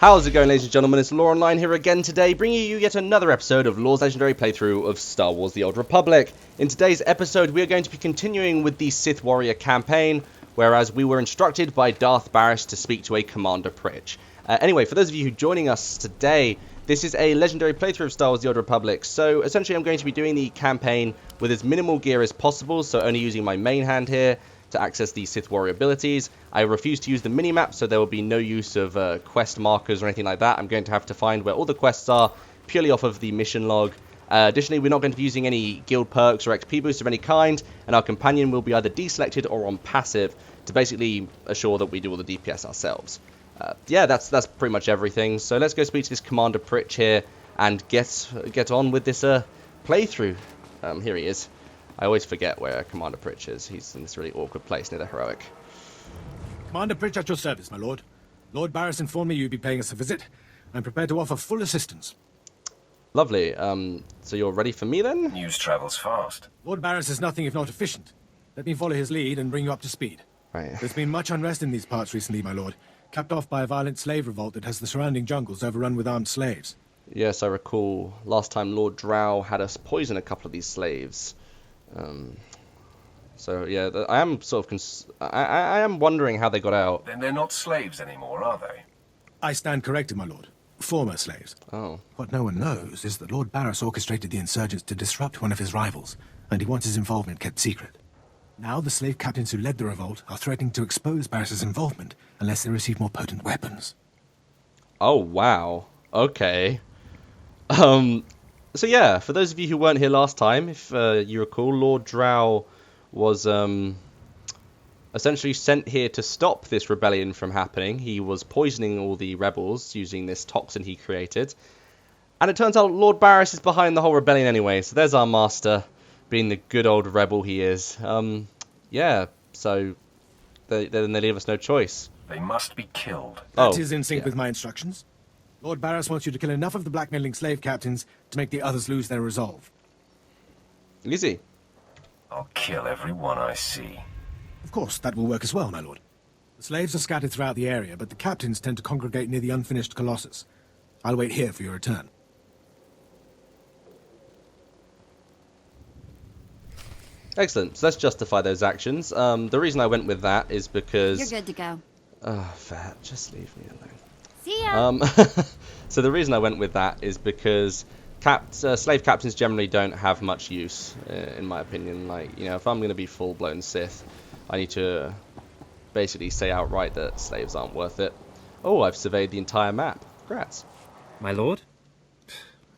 How's it going, ladies and gentlemen? It's Loronline here again today, bringing you yet another episode of Lore's legendary playthrough of Star Wars The Old Republic. In today's episode, we are going to be continuing with the Sith Warrior campaign, whereas we were instructed by Darth Baras to speak to a Commander Pritch. Anyway, for those of you who are joining us today, this is a legendary playthrough of Star Wars The Old Republic, so essentially I'm going to be doing the campaign with as minimal gear as possible, so only using my main hand here to access the Sith Warrior abilities. I refuse to use the minimap, so there will be no use of quest markers or anything like that. I'm going to have to find where all the quests are, purely off of the mission log. Additionally, we're not going to be using any guild perks or XP boosts of any kind, and our companion will be either deselected or on passive to basically assure that we do all the DPS ourselves. Yeah, that's pretty much everything. So let's go speak to this Commander Pritch here and get on with this playthrough. Here he is. I always forget where Commander Pritch is. He's in this really awkward place near the heroic. Commander Pritch at your service, my lord. Lord Baras informed me you'd be paying us a visit. I'm prepared to offer full assistance. Lovely. So you're ready for me then? News travels fast. Lord Baras is nothing if not efficient. Let me follow his lead and bring you up to speed. Right. There's been much unrest in these parts recently, my lord, capped off by a violent slave revolt that has the surrounding jungles overrun with armed slaves. Yes, I recall. Last time Lord Drow had us poison a couple of these slaves. So yeah, I am sort of I am wondering how they got out. Then they're not slaves anymore, are they? I stand corrected, my lord. Former slaves. Oh. What no one knows is that Lord Baras orchestrated the insurgents to disrupt one of his rivals, and he wants his involvement kept secret. Now the slave captains who led the revolt are threatening to expose Baras's involvement unless they receive more potent weapons. Oh wow. Okay. So yeah, for those of you who weren't here last time, if you recall, Lord Drow was essentially sent here to stop this rebellion from happening. He was poisoning all the rebels using this toxin he created. And it turns out Lord Baras is behind the whole rebellion anyway, so there's our master, being the good old rebel he is. Yeah, so then they leave us no choice. They must be killed. That is in sync with my instructions. Lord Baras wants you to kill enough of the blackmailing slave captains to make the others lose their resolve. Easy. I'll kill every one I see. Of course, that will work as well, my lord. The slaves are scattered throughout the area, but the captains tend to congregate near the unfinished Colossus. I'll wait here for your return. Excellent. So let's justify those actions. The reason I went with that is because... You're good to go. Oh, Vet, just leave me alone. See ya! So the reason I went with that is because slave captains generally don't have much use, in my opinion. Like, you know, if I'm going to be full-blown Sith, I need to basically say outright that slaves aren't worth it. Oh, I've surveyed the entire map. Congrats. My lord?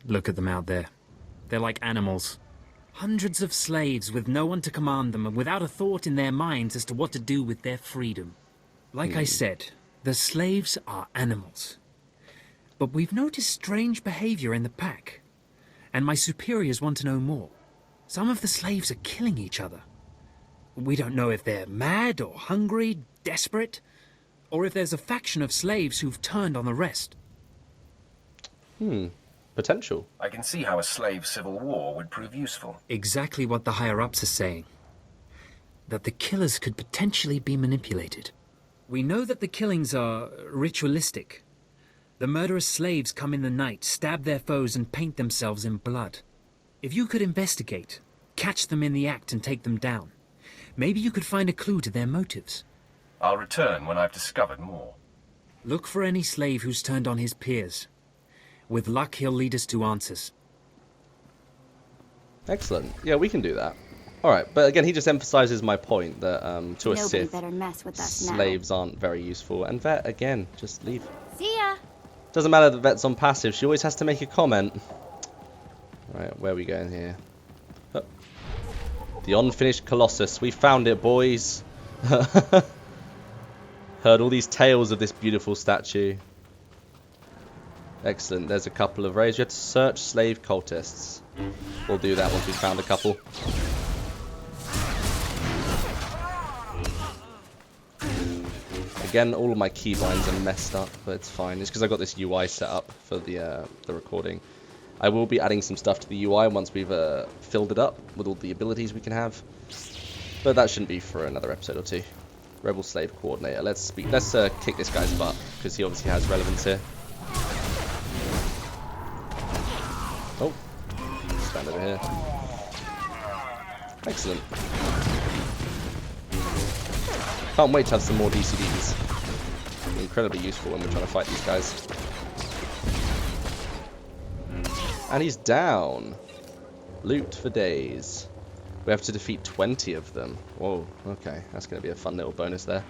Look at them out there. They're like animals. Hundreds of slaves with no one to command them and without a thought in their minds as to what to do with their freedom. Like I said, the slaves are animals. But we've noticed strange behavior in the pack. And my superiors want to know more. Some of the slaves are killing each other. We don't know if they're mad or hungry, desperate, or if there's a faction of slaves who've turned on the rest. Potential. I can see how a slave civil war would prove useful. Exactly what the higher-ups are saying. That the killers could potentially be manipulated. We know that the killings are ritualistic. The murderous slaves come in the night, stab their foes, and paint themselves in blood. If you could investigate, catch them in the act and take them down, maybe you could find a clue to their motives. I'll return when I've discovered more. Look for any slave who's turned on his peers. With luck, he'll lead us to answers. Excellent. Yeah, we can do that. Alright, but again, he just emphasizes my point that to a Sith, better mess with us slaves aren't very useful. And Vet, again, just leave. See ya! Doesn't matter that Vet's on passive, she always has to make a comment. Right, where are we going here? Oh. The unfinished Colossus. We found it, boys. Heard all these tales of this beautiful statue. Excellent. There's a couple of raids. You have to search slave cultists. We'll do that once we've found a couple. Again, all of my keybinds are messed up, but it's fine. It's because I got this UI set up for the recording. I will be adding some stuff to the UI once we've filled it up with all the abilities we can have. But that shouldn't be for another episode or two. Rebel Slave Coordinator. Let's kick this guy's butt, because he obviously has relevance here. here. Excellent. Can't wait to have some more DCDs. Incredibly useful when we're trying to fight these guys. And he's down. Loot for days. We have to defeat 20 of them. Whoa, okay. That's going to be a fun little bonus there.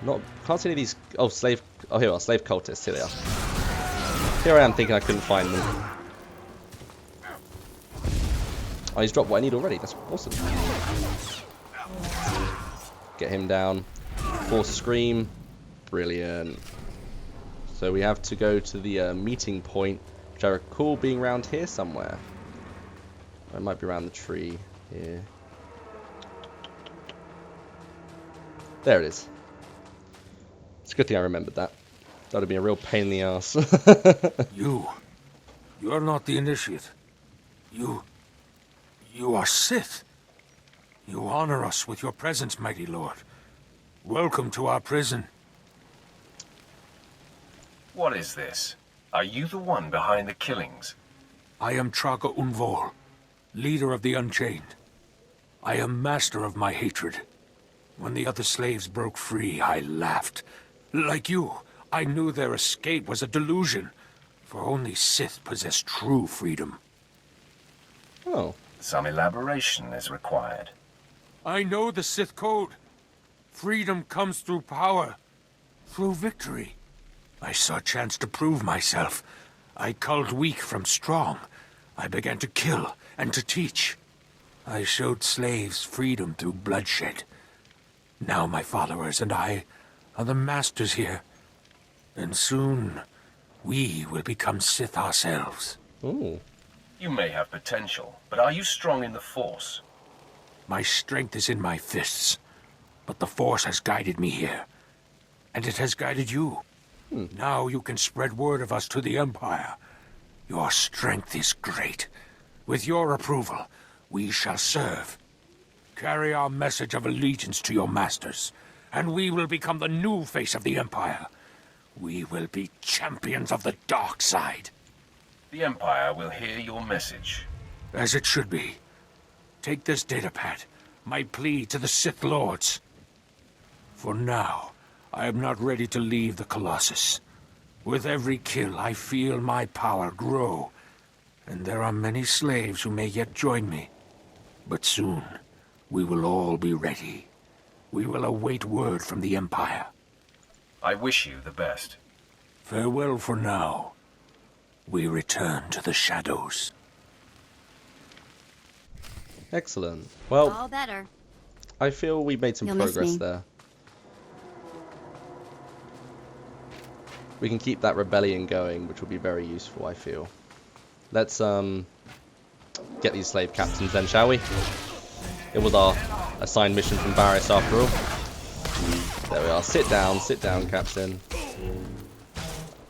Can't see any of these... Oh, slave... Oh, here we are. Slave cultists. Here they are. Here I am thinking I couldn't find them. Oh, he's dropped what I need already. That's awesome. Get him down. Force Scream. Brilliant. So we have to go to the meeting point, which I recall being around here somewhere. It might be around the tree here. There it is. It's a good thing I remembered that. That would have been a real pain in the ass. You're not the initiate. You are Sith. You honor us with your presence, mighty lord. Welcome to our prison. What is this? Are you the one behind the killings? I am Traga Unvol, leader of the Unchained. I am master of my hatred. When the other slaves broke free, I laughed. Like you, I knew their escape was a delusion, for only Sith possess true freedom. Oh. Some elaboration is required. I know the Sith code. Freedom comes through power, through victory. I saw a chance to prove myself. I culled weak from strong. I began to kill and to teach. I showed slaves freedom through bloodshed. Now my followers and I are the masters here. And soon, we will become Sith ourselves. Ooh. You may have potential, but are you strong in the Force? My strength is in my fists, but the Force has guided me here. And it has guided you. Now you can spread word of us to the Empire. Your strength is great. With your approval, we shall serve. Carry our message of allegiance to your masters, and we will become the new face of the Empire. We will be champions of the dark side. The Empire will hear your message. As it should be. Take this datapad, my plea to the Sith Lords. For now, I am not ready to leave the Colossus. With every kill, I feel my power grow. And there are many slaves who may yet join me. But soon, we will all be ready. We will await word from the Empire. I wish you the best. Farewell for now. We return to the shadows. Excellent. Well, All better. I feel we made some You'll miss progress me. there. We can keep that rebellion going, which will be very useful, I feel. Let's get these slave captains then, shall we? It was our assigned mission from Baras after all. There we are. Sit down, Captain.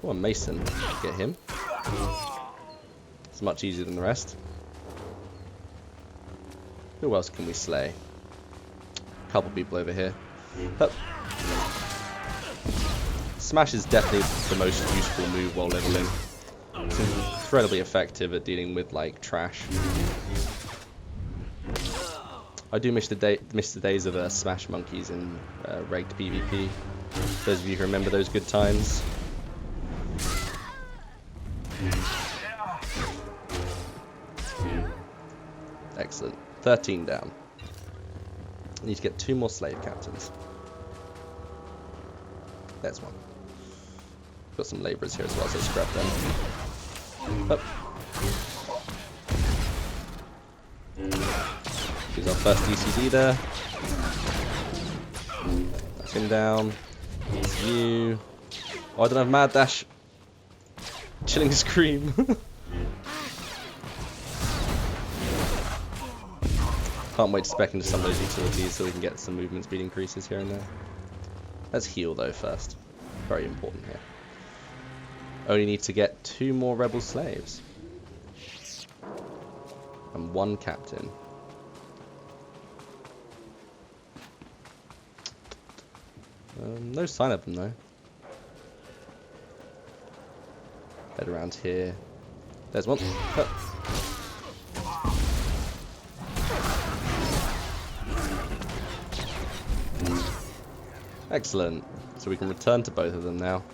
Oh, a Mason. Get him. It's much easier than the rest. Who else can we slay? A couple people over here. Hup. Smash is definitely the most useful move while leveling. It's incredibly effective at dealing with like trash. I do miss the days of Smash Monkeys in ranked PvP. Those of you who remember those good times. Excellent. 13 down. I need to get 2 more slave captains. There's one. Got some labourers here as well, so let's grab them. Up. Here's our first DCD there. That's him down. Here's you. Oh, I don't have Mad Dash. Chilling Scream. Can't wait to spec into some of those utilities so we can get some movement speed increases here and there. Let's heal though first. Very important here. Only need to get 2 more rebel slaves. And 1 captain. No sign of them though. Head around here. There's one. Excellent. So we can return to both of them now.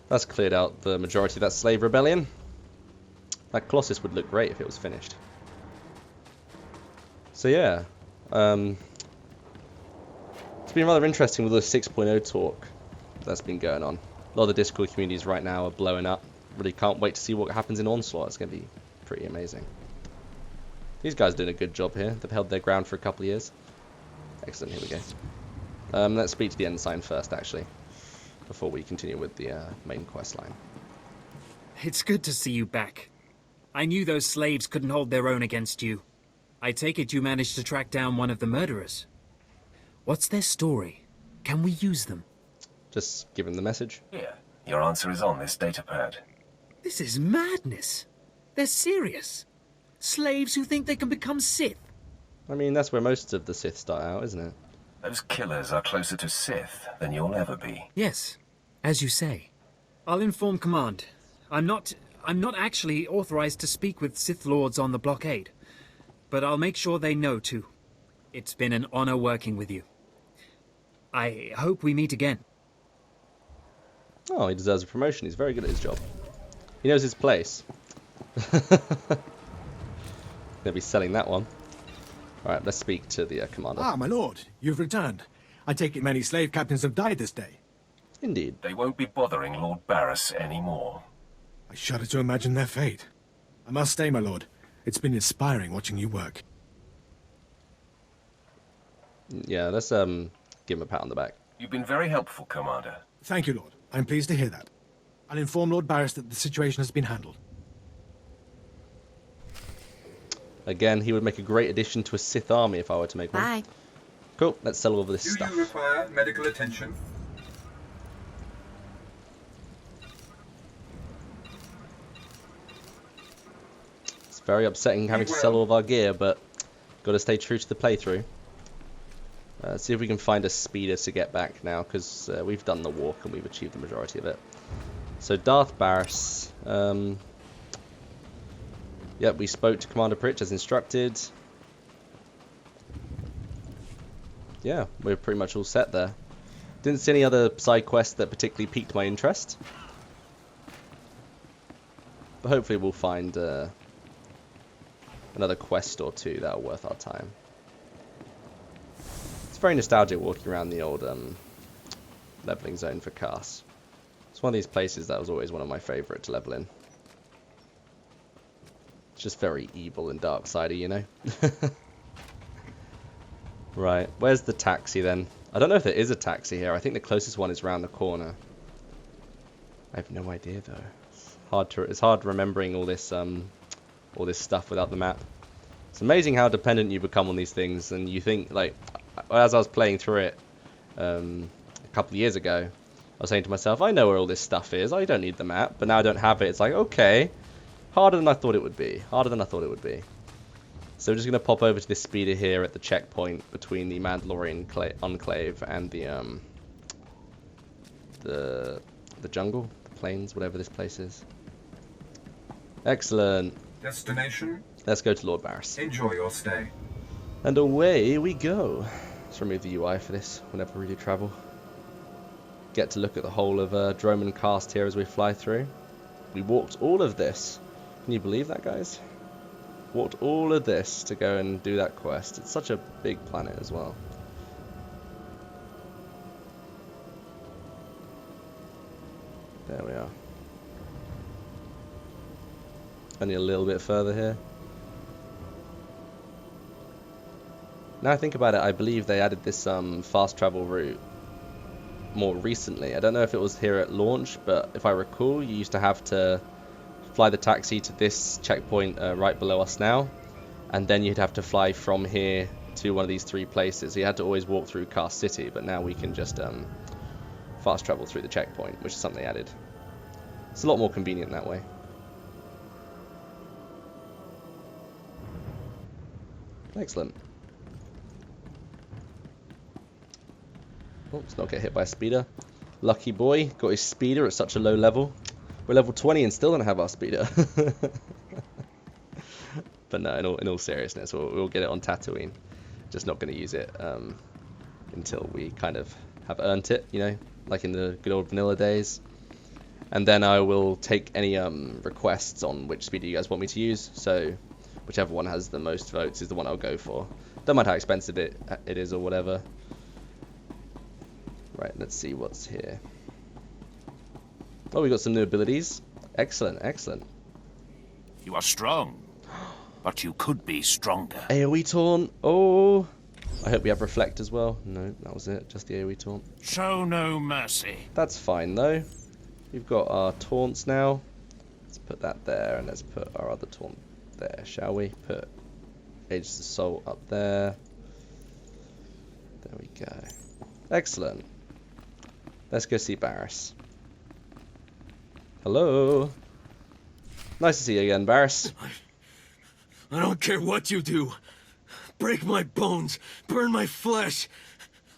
That's cleared out the majority of that slave rebellion. That Colossus would look great if it was finished. So yeah, it's been rather interesting with the 6.0 talk that's been going on. A lot of the Discord communities right now are blowing up. Really can't wait to see what happens in Onslaught. It's going to be pretty amazing. These guys are doing a good job here. They've held their ground for a couple of years. Excellent, here we go. Let's speak to the Ensign first, actually, before we continue with the main quest line. It's good to see you back. I knew those slaves couldn't hold their own against you. I take it you managed to track down one of the murderers. What's their story? Can we use them? Just give them the message. Here, your answer is on this datapad. This is madness. They're serious. Slaves who think they can become Sith. I mean, that's where most of the Sith start out, isn't it? Those killers are closer to Sith than you'll ever be. Yes, as you say. I'll inform Command. I'm not actually authorized to speak with Sith Lords on the blockade. But I'll make sure they know, too. It's been an honor working with you. I hope we meet again. Oh, he deserves a promotion. He's very good at his job. He knows his place. They'll be selling that one. Alright, let's speak to the commander. Ah, my lord, you've returned. I take it many slave captains have died this day. Indeed. They won't be bothering Lord Baras anymore. I shudder to imagine their fate. I must stay, my lord. It's been inspiring watching you work. Yeah, let's give him a pat on the back. You've been very helpful, Commander. Thank you, Lord. I'm pleased to hear that. I'll inform Lord Baras that the situation has been handled. Again, he would make a great addition to a Sith army if I were to make one. Bye. Cool, let's sell all of this Do stuff. you require medical attention? It's very upsetting having to sell all of our gear, but got to stay true to the playthrough. See if we can find a speeder to get back now, because we've done the walk and we've achieved the majority of it. So Darth Baras. Yep, we spoke to Commander Pritch as instructed. Yeah, we're pretty much all set there. Didn't see any other side quests that particularly piqued my interest. But hopefully we'll find another quest or two that are worth our time. It's very nostalgic walking around the old leveling zone for Cars. It's one of these places that was always one of my favourite to level in. It's just very evil and dark-sidey, you know? Right, where's the taxi then? I don't know if there is a taxi here. I think the closest one is around the corner. I have no idea though. It's hard remembering all this stuff without the map. It's amazing how dependent you become on these things, and you think, like, as I was playing through it a couple of years ago, I was saying to myself, I know where all this stuff is. I don't need the map, but now I don't have it. It's like, okay, harder than I thought it would be. Harder than I thought it would be. So we're just going to pop over to this speeder here at the checkpoint between the Mandalorian Enclave and the jungle, the plains, whatever this place is. Excellent. Destination? Let's go to Lord Baras. Enjoy your stay. And away we go. Let's remove the UI for this whenever we do travel. Get to look at the whole of Droman Cast here as we fly through. We walked all of this. Can you believe that, guys? Walked all of this to go and do that quest. It's such a big planet as well. There we are. Only a little bit further here. Now I think about it, I believe they added this fast travel route more recently. I don't know if it was here at launch, but if I recall, you used to have to fly the taxi to this checkpoint right below us now, and then you'd have to fly from here to one of these three places. So you had to always walk through Car City, but now we can just fast travel through the checkpoint, which is something they added. It's a lot more convenient that way. Excellent. Oh, let's not get hit by a speeder. Lucky boy, got his speeder at such a low level. We're level 20 and still don't have our speeder. But no, in all seriousness, we'll get it on Tatooine. Just not going to use it until we kind of have earned it, you know, like in the good old vanilla days. And then I will take any requests on which speeder you guys want me to use. So whichever one has the most votes is the one I'll go for. Don't mind how expensive it is or whatever. Right, let's see what's here. Oh, we got some new abilities. Excellent, excellent. You are strong, but you could be stronger. AoE taunt. Oh, I hope we have reflect as well. No, that was it. Just the AoE taunt. Show no mercy. That's fine though. We've got our taunts now. Let's put that there, and let's put our other taunt there, shall we? Put Aegis Assault up there. There we go. Excellent. Let's go see Baras. Hello. Nice to see you again, Baras. I don't care what you do. Break my bones, burn my flesh.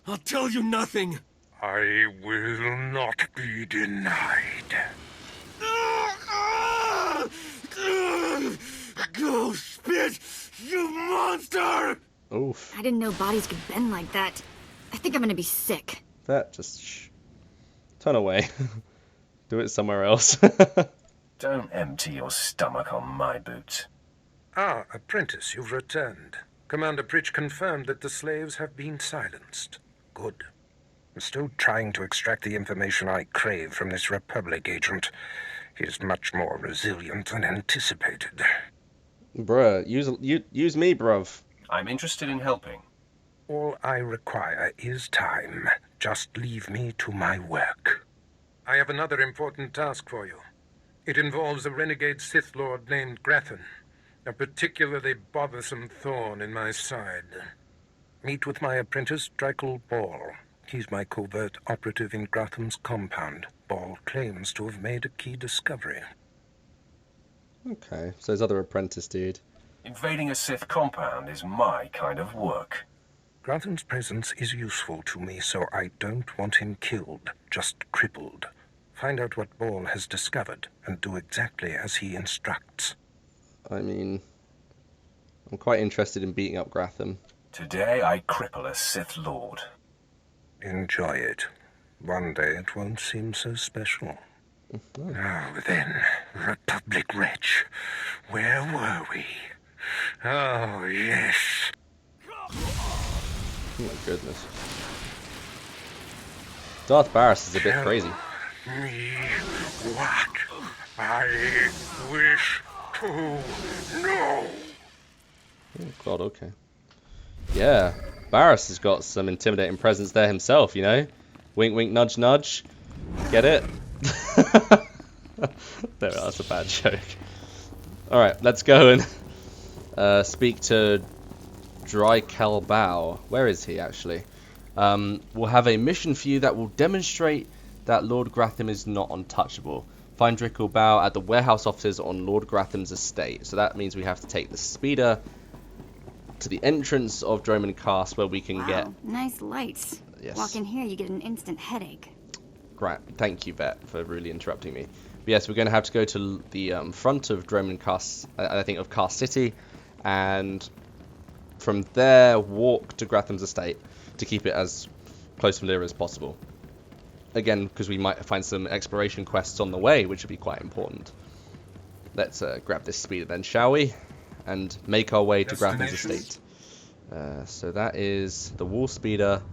I'll tell you nothing. I will not be denied. Go spit, you monster! Oof. I didn't know bodies could bend like that. I think I'm gonna be sick. That just... Shh. Turn away. Do it somewhere else. Don't empty your stomach on my boots. Ah, apprentice, you've returned. Commander Pritch confirmed that the slaves have been silenced. Good. I'm still trying to extract the information I crave from this Republic agent. He is much more resilient than anticipated. Bruh, use me, bruv. I'm interested in helping. All I require is time. Just leave me to my work. I have another important task for you. It involves a renegade Sith Lord named Grathan, a particularly bothersome thorn in my side. Meet with my apprentice, Drykel Ball. He's my covert operative in Gratham's compound. Ball claims to have made a key discovery. Okay, so his other apprentice dude. Invading a Sith compound is my kind of work. Grathan's presence is useful to me, so I don't want him killed, just crippled. Find out what Ball has discovered, and do exactly as he instructs. I mean, I'm quite interested in beating up Gratham. Today I cripple a Sith Lord. Enjoy it. One day it won't seem so special. Now then, Republic wretch, where were we? Oh, yes. Oh my goodness. Darth Baras is a bit crazy. Me what I wish to know. Oh god, okay. Yeah, Baras has got some intimidating presence there himself, you know? Wink, wink, nudge, nudge. Get it? There, that's a bad joke. Alright, let's go and speak to Drykel Bao. Where is he, actually? We'll have a mission for you that will demonstrate that Lord Gratham is not untouchable. Find Drykel Bao at the warehouse offices on Lord Gratham's estate. So that means we have to take the speeder to the entrance of Droman Cast, where we can get... Nice lights. Yes. Walk in here, you get an instant headache. Great. Thank you, Vet, for really interrupting me. But yes, we're going to have to go to the front of Droman Cast, I think of Cast City, and from there walk to Gratham's estate to keep it as close to Lyra as possible. Again, because we might find some exploration quests on the way, which would be quite important. Let's grab this speeder then, shall we? And make our way to Gratham's estate. So that is the wall speeder,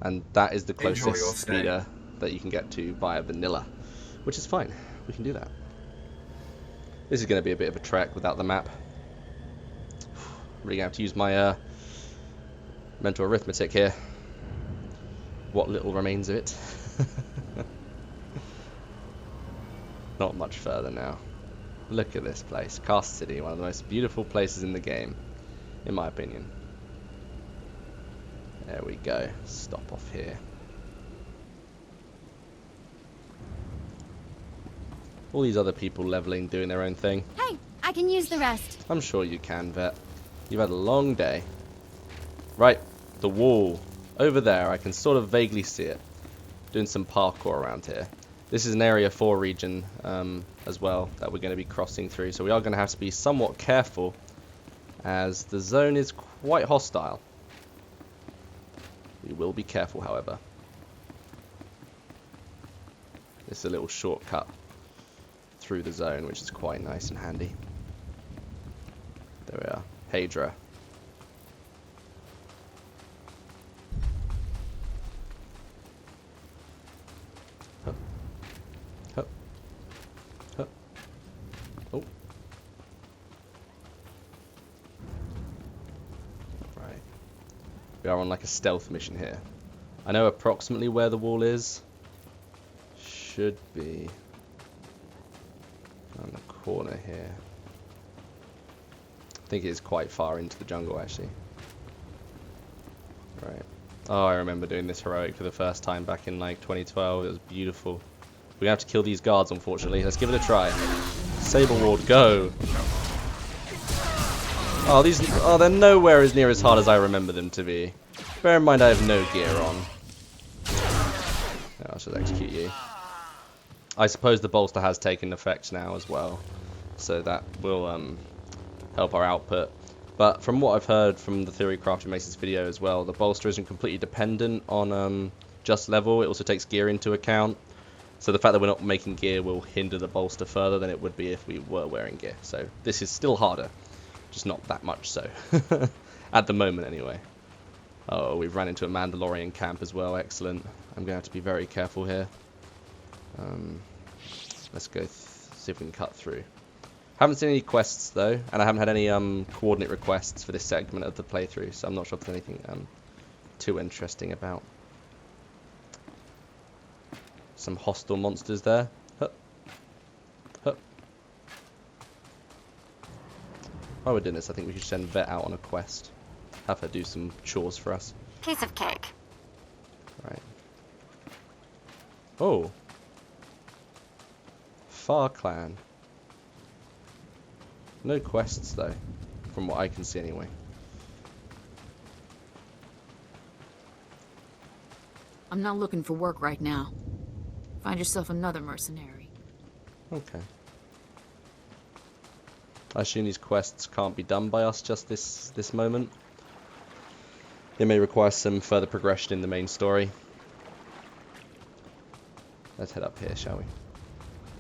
and that is the closest speeder that you can get to via vanilla, which is fine. We can do that. This is going to be a bit of a trek without the map. Really going to have to use my mental arithmetic here. What little remains of it. Not much further now. Look at this place. Cast City, one of the most beautiful places in the game, in my opinion. There we go. Stop off here. All these other people leveling, doing their own thing. Hey, I can use the rest. I'm sure you can, Vet. You've had a long day. Right, the wall. Over there, I can sort of vaguely see it. Doing some parkour around here. This is an Area 4 region as well that we're going to be crossing through. So we are going to have to be somewhat careful, as the zone is quite hostile. We will be careful, however. It's a little shortcut through the zone, which is quite nice and handy. There we are. Hadra. Hup. Hup. Hup. Oh. Right. We are on like a stealth mission here. I know approximately where the wall is. Should be on the corner here. I think it is quite far into the jungle, actually. Right. Oh, I remember doing this heroic for the first time back in like 2012. It was beautiful. We're gonna have to kill these guards, unfortunately. Let's give it a try. Saber Ward, go! Oh, they're nowhere as near as hard as I remember them to be. Bear in mind I have no gear on. No, I should execute you. I suppose the bolster has taken effect now as well, so that will help our output. But from what I've heard from the Theory Crafting Mason's video as well, the bolster isn't completely dependent on just level. It also takes gear into account. So the fact that we're not making gear will hinder the bolster further than it would be if we were wearing gear. So this is still harder, just not that much so. At the moment anyway. Oh, we've ran into a Mandalorian camp as well. Excellent. I'm going to have to be very careful here. Let's go see if we can cut through. Haven't seen any quests though, and I haven't had any coordinate requests for this segment of the playthrough, so I'm not sure if there's anything too interesting about. Some hostile monsters there. Hup. Hup. While we're doing this, I think we should send Vet out on a quest. Have her do some chores for us. Piece of cake. Right. Oh. Far Clan. No quests though, from what I can see anyway. I'm not looking for work right now. Find yourself another mercenary. Okay. I assume these quests can't be done by us just this moment. They may require some further progression in the main story. Let's head up here, shall we?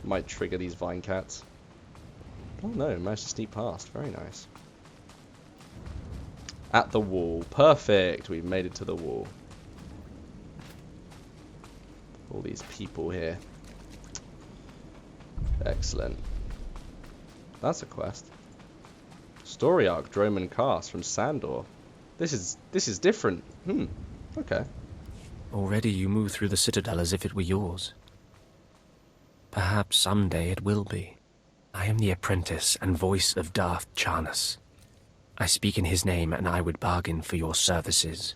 Might trigger these vine cats. Oh no, managed to sneak past. Very nice. At the wall. Perfect. We've made it to the wall. All these people here. Excellent. That's a quest. Story arc, Droman Cast from Sandor. This is different. Okay. Already you move through the citadel as if it were yours. Perhaps someday it will be. I am the apprentice and voice of Darth Charnas. I speak in his name, and I would bargain for your services.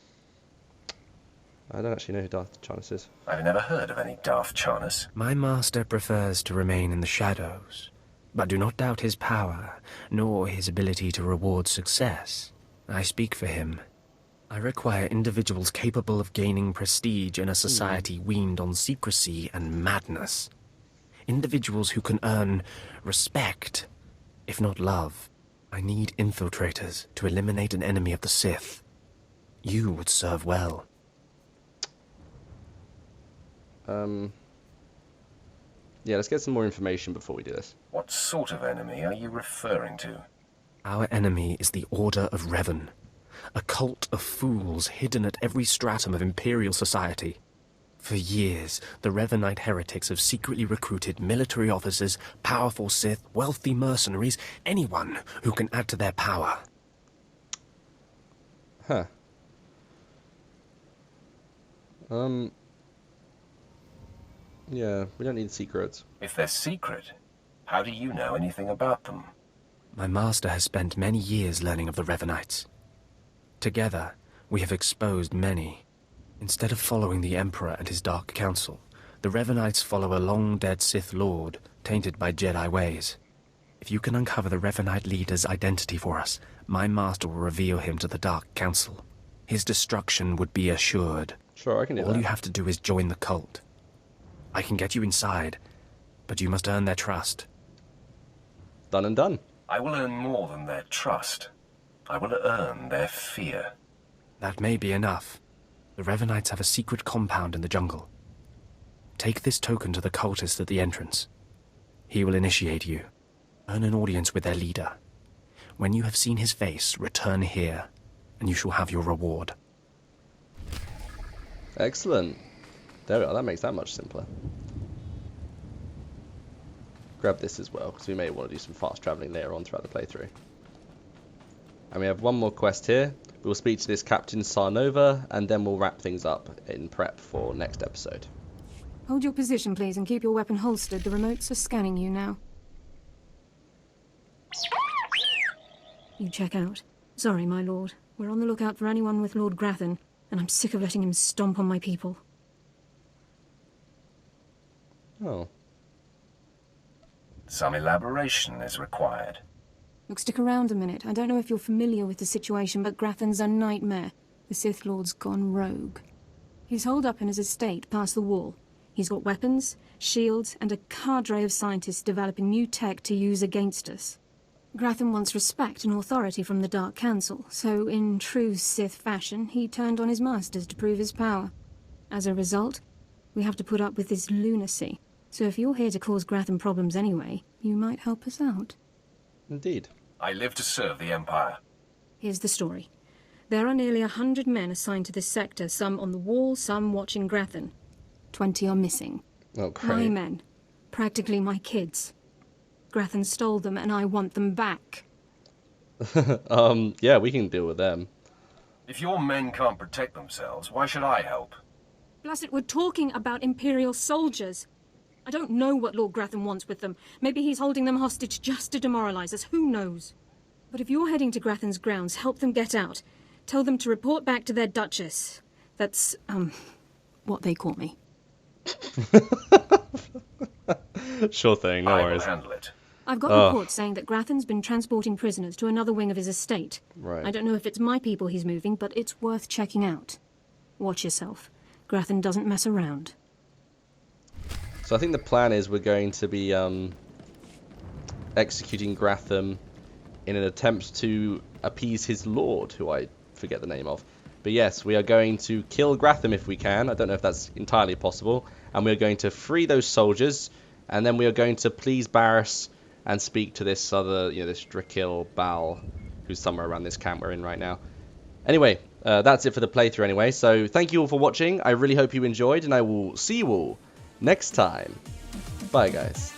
I don't actually know who Darth Charnas is. I've never heard of any Darth Charnas. My master prefers to remain in the shadows, but do not doubt his power, nor his ability to reward success. I speak for him. I require individuals capable of gaining prestige in a society weaned on secrecy and madness. Individuals who can earn respect, if not love. I need infiltrators to eliminate an enemy of the Sith. You would serve well. Yeah, let's get some more information before we do this. What sort of enemy are you referring to? Our enemy is the Order of Revan, a cult of fools hidden at every stratum of Imperial society. For years, the Revanite heretics have secretly recruited military officers, powerful Sith, wealthy mercenaries, anyone who can add to their power. Huh. Yeah, we don't need secrets. If they're secret, how do you know anything about them? My master has spent many years learning of the Revanites. Together, we have exposed many. Instead of following the Emperor and his Dark Council, the Revanites follow a long-dead Sith Lord, tainted by Jedi ways. If you can uncover the Revanite leader's identity for us, my master will reveal him to the Dark Council. His destruction would be assured. Sure, I can do that. All you have to do is join the cult. I can get you inside, but you must earn their trust. Done and done. I will earn more than their trust. I will earn their fear. That may be enough. The Revenites have a secret compound in the jungle. Take this token to the cultist at the entrance. He will initiate you. Earn an audience with their leader. When you have seen his face, return here, and you shall have your reward. Excellent. There we are, that makes that much simpler. Grab this as well, because we may want to do some fast travelling later on throughout the playthrough. And we have one more quest here. We'll speak to this Captain Sarnova, and then we'll wrap things up in prep for next episode. Hold your position, please, and keep your weapon holstered. The remotes are scanning you now. You check out. Sorry, my lord. We're on the lookout for anyone with Lord Grathan, and I'm sick of letting him stomp on my people. Oh. Some elaboration is required. Look, stick around a minute. I don't know if you're familiar with the situation, but Grathan's a nightmare. The Sith Lord's gone rogue. He's holed up in his estate past the wall. He's got weapons, shields, and a cadre of scientists developing new tech to use against us. Grathan wants respect and authority from the Dark Council, so in true Sith fashion, he turned on his masters to prove his power. As a result, we have to put up with this lunacy. So if you're here to cause Grathan problems anyway, you might help us out. Indeed. I live to serve the Empire. Here's the story. There are nearly 100 men assigned to this sector, some on the wall, some watching Grathan. 20 are missing. Oh, great. My men. Practically my kids. Grathan stole them, and I want them back. Yeah, we can deal with them. If your men can't protect themselves, why should I help? Blast it, we're talking about Imperial soldiers. I don't know what Lord Grathan wants with them. Maybe he's holding them hostage just to demoralize us. Who knows? But if you're heading to Grathan's grounds, help them get out. Tell them to report back to their Duchess. That's, what they call me. Sure thing, no I worries. will handle it. I've got reports saying that Grathan's been transporting prisoners to another wing of his estate. Right. I don't know if it's my people he's moving, but it's worth checking out. Watch yourself. Grathan doesn't mess around. So I think the plan is we're going to be executing Grathan in an attempt to appease his lord, who I forget the name of. But yes, we are going to kill Grathan if we can. I don't know if that's entirely possible. And we're going to free those soldiers, and then we are going to please Baras and speak to this other, this Drakil Bal, who's somewhere around this camp we're in right now. Anyway, that's it for the playthrough anyway. So thank you all for watching. I really hope you enjoyed, and I will see you all next time. Bye, guys.